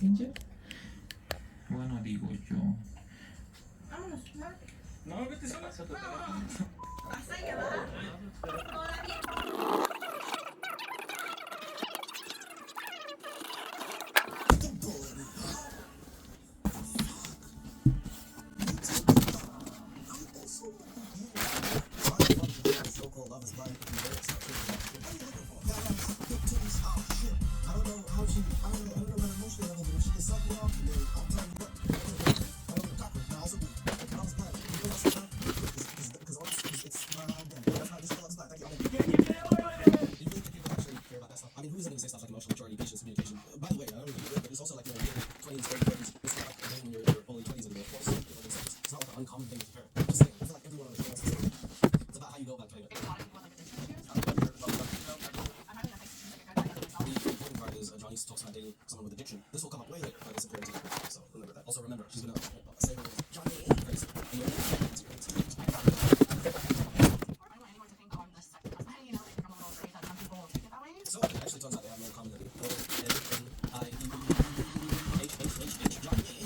Messenger. Bueno, digo yo. Vámonos, va. No, vete sola. ¿Vas a llevar? Todavía. Talks about dating someone with addiction. This will come up way later, but it's important to you. So remember that. Also remember, she's gonna say her name is Johnny. Crazy. And you're I don't want anyone to think on this side. You know, like I'm a little afraid that some people take it that way. So it actually turns out they have no common identity. O-N-N-I-E-H-H-H-H. Johnny.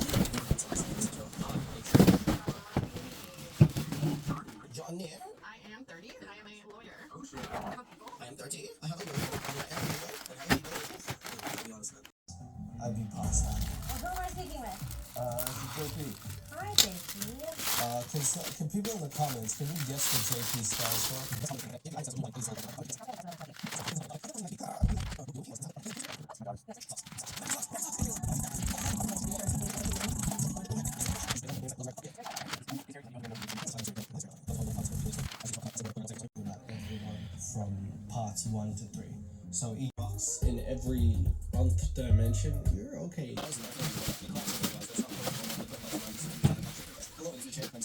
Johnny. I am 30 and I am a lawyer. Oh shit. I am 30. I have a lawyer. I'd be pasta. Who am I speaking with? JP. Hi, JP. Can people in the comments, can you guess what JP stands for? From parts 1 to 3. So each box in every nth dimension, you're okay. Hello, it's your chairman.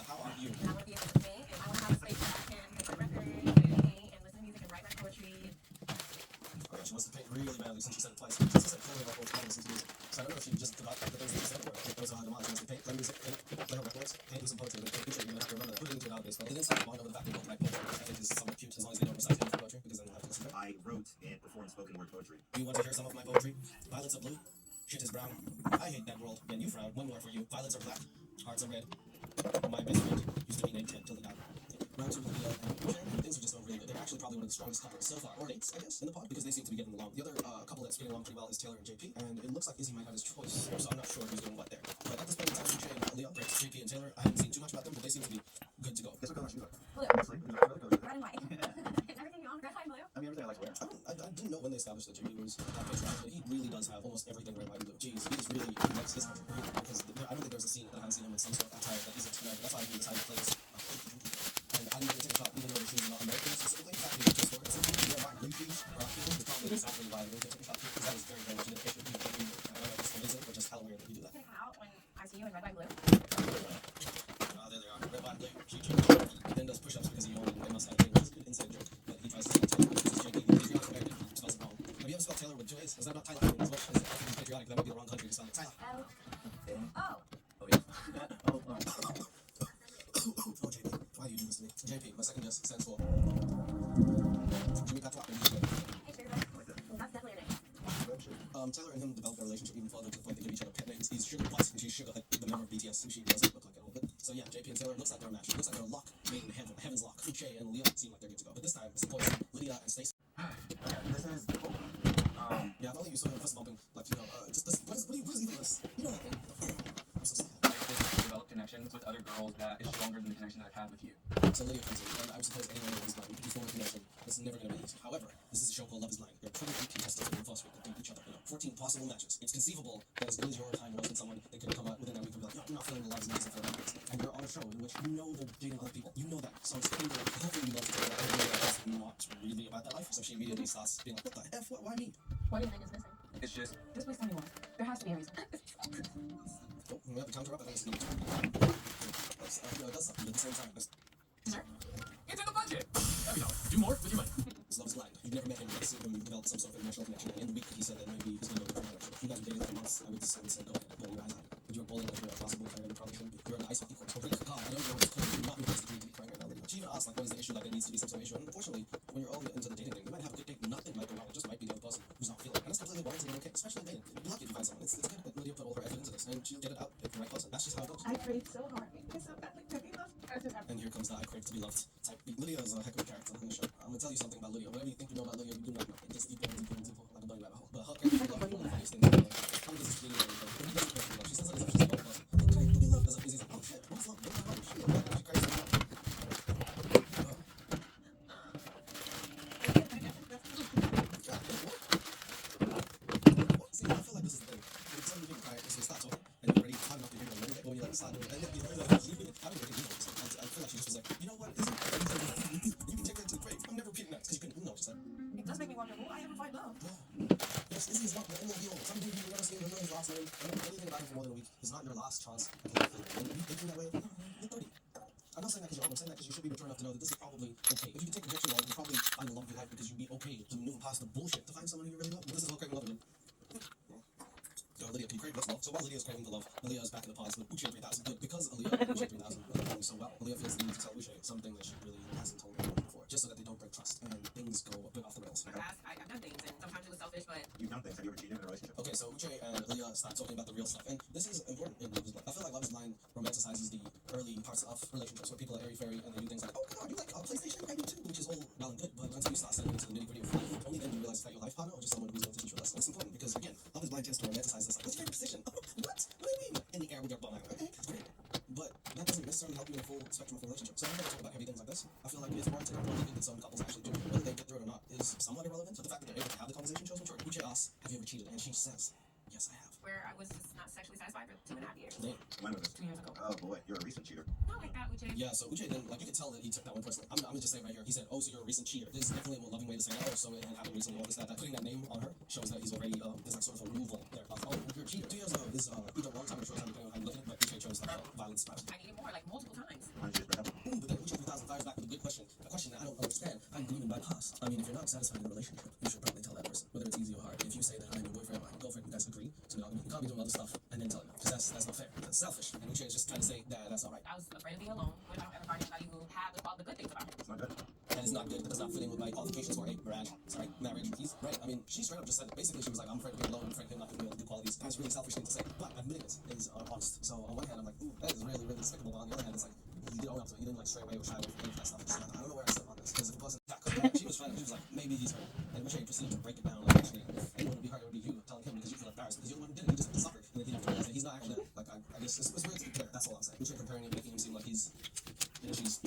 How are you? I want to be able to think, and I want to have a space where I can make my record, and paint, and listen to music, and write my poetry. Okay, she wants to paint really badly since she said it twice. She said clearly about both listens to music. So I don't know if she just forgot the things that she said, or if those are how demonic. She wants to paint, play music, play her records, paint, do some poetry, but paint, you're going to have to remember that. Put it into a database. But it didn't sound long over the fact that both write poetry, which I think is somewhat cute, as long as they don't recite it for poetry, because then we'll have to listen to it. I wrote and performed spoken word poetry. Do you want to hear some of my poetry? Violets are blue, shit is brown. I hate that world, and you frown. One more for you. Violets are black, hearts are red. My best friend used to be named Ted till he died. Round 2 of the video, and things are just going really good. They're actually probably one of the strongest couples so far, or dates, I guess, in the pod, because they seem to be getting along. The other couple that's getting along pretty well is Taylor and JP, and it looks like Izzy might have his choice, so I'm not sure who's doing what there. But at this point in time, Jay and Leo, great, JP and Taylor, I haven't seen too much about them, but they seem to be good to go. Guess what color shoes are? Blue. Honestly, these are really cozy. Red and white. Everything you own, red, white, and blue. I mean, everything I like to wear. I didn't know when they established that JP was that patriotic, but he really does have almost everything red, white, and blue. Jeez, he is really likes his country, really, because I don't think there's a scene that I haven't seen him in some sort of attire that isn't American. That's why he decided to play this. And I'm going to take a shot, even though the shoes are not American specifically. In fact, we just store it. They're not blue shoes, rock shoes. It's probably exactly why I'm going to take a shot, because that is very, very much an indication. I don't know if it's amazing or just how weird that you do that. Gonna come out when I see you in red, white, and blue. There they are. Red, white, blue. He then does push-ups because he only they must have things. Inside joke. But he tries to spell Taylor. This is JP. He's not American. He spells it wrong. Have you ever spelled Taylor with 2 A's? Is that not Tyler? As much as it's patriotic, that would be the wrong country to spell it. Tyler. L. Oh, Oh. yeah. Oh, JP. Why do you do this to me? JP, my second guess stands for Jimmy Patois. Hey, sugar. That's definitely your name. Taylor and him developed a relationship even further to the point they give each other pet names. He's Sugar Plus and she's Sugar, like the member of BTS, who she doesn't look like at all. But, so yeah, JP and Taylor looks like they're a match. Looks like they're a lock made in heaven, heaven's lock. Che and Leo seem like they're good to go. But this time, it's the boys, Lydia and Stacey. This is the book. Yeah, if only you saw him fist bumping, like, you know, just this, what is even this? You know that thing? I'm so sad. They've developed connections with other girls that is stronger than the connection that I've had with you. So Lydia comes in, and I would suppose anyone who is blind, you can form a connection. This is never going to be easy. However, this is a show called Love is Blind. There are 28 contestants in Foster that date each other. 14 possible matches. It's conceivable that as good as your time was with someone, they could come out within that week and be like, no, I'm not feeling the love is nice and feeling nice. And you're on a show in which you know they're dating other people. You know that. So it's hopefully you love to tell her that that's not really about that life. So she immediately starts being like, what the F? Why me? What do you think is missing? It's just, Just please tell me more. There has to be a reason. Oh, we have to counter up. I think it's it does something at the same time. Dessert? it's in the budget. There we go. Do more with your money. This Love is Blind. You've never met him, but seen him develop some sort of emotional connection. And in the week he said that maybe he's going to go different direction. If you guys are dating for months, I would say go ahead, roll your eyes out. But you're bowling like you're a possible player, you probably shouldn't be. You're on an ice hockey court. So really, God, I don't know what's cool. You're not in a place to be crying right now. She even asked, like, what is the issue? Like, there needs to be some sort of issue. And unfortunately, when you're all into the dating thing, you might have a good date, nothing might go wrong. It just might be the other person who's not feeling it. And that's completely warranted and okay, especially in dating. You'd be lucky if you find someone. It's and she'll get it out if the right person. That's just how it goes. I crave so hard. It's so badly to be loved. I just have And here comes the I crave to be loved type. Lydia is a heck of a character in the show. I'm gonna tell you something about Lydia. Whatever you think you know about Lydia, you do not know. It gets deeper and deeper and deeper, like a bunny rabbit hole. But her character to be loved, one of the funniest things. How does this feeling and everything? But he doesn't crave to be loved. She says it as if she's love. He craves to be loved. As if he's like, oh shit, what's love? What's love? She craves to be loved. See, I feel like this is the thing. When somebody being quiet, so you start talking, and you're already hard enough to hear them a little bit, when you like slide over, and then you hear them, I feel like she just was like, you know what? You can take that to the grave. I'm never repeating that because you couldn't, she's like, It does make me wonder, will I ever find love? yes, Izzy is not the end of the world. Some dude you've never seen, don't know his last name, don't know anything about him for more than a week. It's not your last chance. And you thinking that way, no, you're 30. I'm not saying that because you're old. I'm saying that because you should be mature enough to know that this is probably okay. If you can take rejection well, you'll probably find the love of your life because you'd be okay to maneuver past the bullshit to find someone who you really love. This is all craving love again. So Lydia, can you crave love? So while Lydia is craving the love, Aaliyah is back in the pods with Uche 3000. Good, because Aaliyah, Uche 3000, is doing so well. Aaliyah feels the need to tell Uche something that she really hasn't told anyone before, just so that they don't break trust and things go a bit off the rails. I've done things, and sometimes it was selfish, but You've done things. Have you ever cheated in a relationship? Okay, so Uche and Aaliyah start talking about the real stuff, and this is important in Love is Blind. I feel like Love is Blind romanticizes the early parts of relationships where people are airy-fairy and they do things like, oh god, you like PlayStation? I do too, which is all well and good, but until you start stepping into the nitty-gritty of life, only then do you realize that your life partner or just someone who's going to teach you a lesson. It's important because, again, Love is Blind tends to romanticize this, like, what's your favorite position? What? What do you mean? In the air with your bum out. Okay, that's great. But that doesn't necessarily help you in a full spectrum of a relationship. So I'm going to talk about heavy things like this. I feel like it's warranted and even that some couples actually do. Whether they get through it or not is somewhat irrelevant, but the fact that they're able to have the conversation shows maturity. Uche asks, have you ever cheated? And she says, yes, I have. where I was just not sexually satisfied for 2.5 years. Damn. When was this? 2 years ago. Oh boy, you're a recent cheater. Not like that, Uche. Yeah, so Uche then, like, you could tell that he took that one personally. I'm gonna just say it right here. He said, oh, so you're a recent cheater. There's definitely a loving way to say that. Oh, so it happened recently, all this, that. Putting that name on her shows that he's already, there's like sort of a removal there. Oh, you're a cheater. 2 years ago is either a long time or short time, depending on how you look at it, but Uche chose like violence style. I needed more, like multiple times. Why don't you just break up? But then Uche 3000 fires back with a good question. A question that I don't understand. I'm grieving by past. I mean, if you're not satisfied in a relationship, you should probably tell that person, whether it's easy or hard. If you say that I'm your boyfriend or I'm your girlfriend, you guys agree to monogamy. You can't be doing other stuff and then tell him. Because that's not fair. That's selfish. And Uche is just trying to say that that's alright. I was afraid of being alone without ever finding anybody who had all the good things about me. It's not good. That is not good. That does not fit in with my qualifications for a marriage. He's right. I mean, she straight up just said, basically, she was like, I'm afraid to be alone. I'm afraid of him not giving me all the good qualities. That's a really selfish thing to say. But admitting it is honest. So on one hand, I'm like, ooh, that is really, really despicable. But on the other hand, it's like, he did own up to it. He didn't like stray away or shy away from any of that stuff. It's like, I don't know where I sit on this. Because if it wasn't that, she was trying to, she was like, maybe he's hurt. And Uche proceeded to break it down. Like, actually, if anyone would be hurt, it would be you telling him because you feel embarrassed. Because you're the one who did it. You just have to suffer. And then you have to realize that he's not actually there. Like, I guess it's weird to compare. That's all I'm saying. Uche comparing him, making him seem like he's, she's.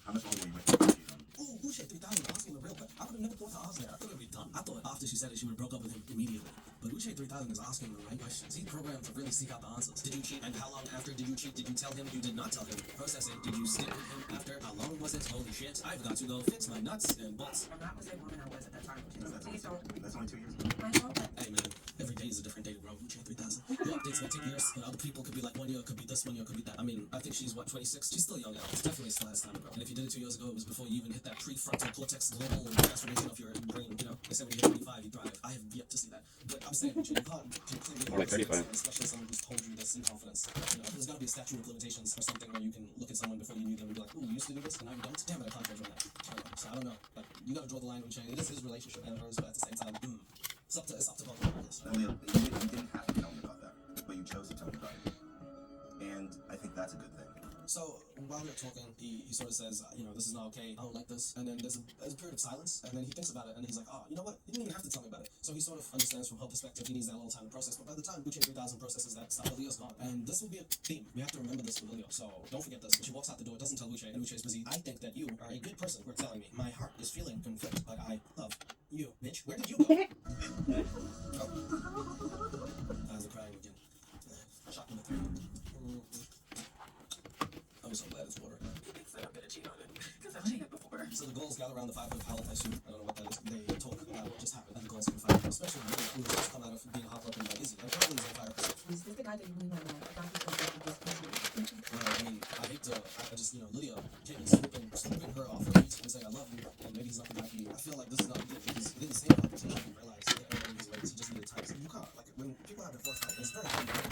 How much longer were you waiting for cheating on? Ooh, Uche 3000 asking the real question. I would have never thought to ask that. I thought it would be done. I thought after she said it, she would have broke up with him immediately. But Uche 3000 is asking the right questions. He's programmed to really seek out the answers. Did you cheat? And how long after did you cheat? Did you tell him? You did not tell him. Process it. Did you stick with him after? How long was it? Holy shit. I've got to go fix my nuts and butts. I'm not the same woman I was at that time, Uche. No, So please don't. that's only 2 years ago. I know that. Hey man, every day is a different day to grow. Uche 3000. Your updates may take years, but other people could be like 1 year, could be this 1 year, could be that. I mean, I think she's what, 26? She's still young now. It's definitely still has time to grow. And if you did it 2 years ago, it was before you even hit that prefrontal cortex global transformation of your brain. You know, they say when you hit 25, you thrive. I have yet to see that. But I'm saying, Uche, you can't completely More like 35. especially someone who's told you this in confidence. You know, there's got to be a statute of limitations or something where you can look at someone before you knew them and be like, ooh, you used to do this and now you don't. Damn it, I can't judge on that. I don't know. So I don't know. Like, you got to draw the line, Uche. It is his relationship and hers, but at the same time, it's up to both of us. Well, you didn't have to tell me about that, but you chose to tell me about it. And I think that's a good thing. So while they're talking, he sort of says, you know, this is not okay. I don't like this. And then there's a period of silence, and then he thinks about it, and he's like, oh, you know what? You didn't even have to tell me about it. So he sort of understands from her perspective. He needs that little time to process. But by the time Uche 3000 processes that stuff, Aaliyah's gone. And this will be a theme. We have to remember this with Aaliyah. So don't forget this. When she walks out the door, doesn't tell Uche, and Uche is busy. I think that you are a good person. We're telling me. My heart is feeling conflict, but I love you, bitch. Where did you go? Eyes are crying again. Shot number 3. I'm so glad it's water. He thinks that I'm gonna cheat on him because I've cheated before. So the girls gather around the 5-foot pallet, I assume. I don't know what that is. They talk about what just happened, and the girls can fight. Especially when who has just come out of being hot up by Izzy. And probably is on fire herself. Is this the guy that you really want to know? I thought he was going to this person. Well, I mean, I hate to, I just, you know, Lydia came swooping her off her feet and saying, I love you, and maybe he's not the guy for you. I feel like this is not good because it didn't say that conversation. He realized that everything was ways. He just needed time. So you can't, like, when people have their foresight, it's very hard to